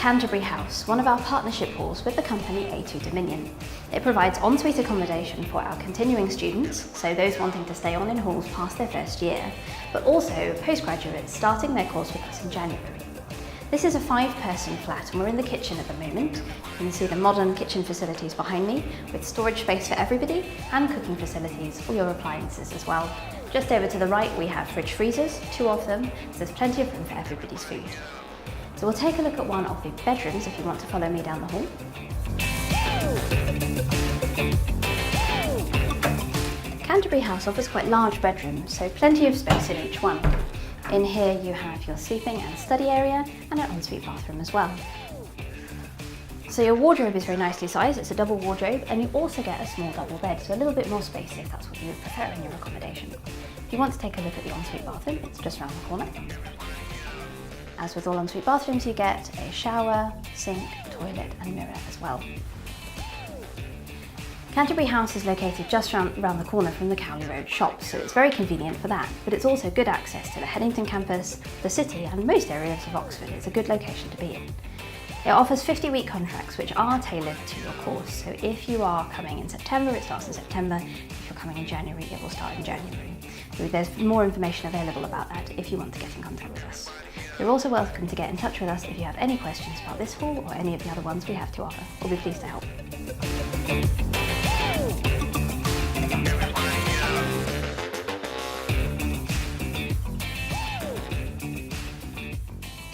Canterbury House, one of our partnership halls with the company A2 Dominion. It provides ensuite accommodation for our continuing students, so those wanting to stay on in halls past their first year, but also postgraduates starting their course with us in January. This is a 5-person flat and we're in the kitchen at the moment. You can see the modern kitchen facilities behind me with storage space for everybody and cooking facilities for your appliances as well. Just over to the right we have fridge freezers, 2 of them, so there's plenty of room for everybody's food. So we'll take a look at one of the bedrooms if you want to follow me down the hall. Canterbury House offers quite large bedrooms, so plenty of space in each one. In here you have your sleeping and study area and an ensuite bathroom as well. So your wardrobe is very nicely sized, it's a double wardrobe, and you also get a small double bed, so a little bit more space if that's what you would prefer in your accommodation. If you want to take a look at the ensuite bathroom, it's just around the corner. As with all ensuite bathrooms, you get a shower, sink, toilet and mirror as well. Canterbury House is located just round the corner from the Cowley Road shops, so it's very convenient for that, but it's also good access to the Headington campus, the city and most areas of Oxford. It's a good location to be in. It offers 50-week contracts which are tailored to your course, so if you are coming in September, it starts in September. If you're coming in January, it will start in January. So there's more information available about that if you want to get in contact with us. You're also welcome to get in touch with us if you have any questions about this hall or any of the other ones we have to offer. We'll be pleased to help.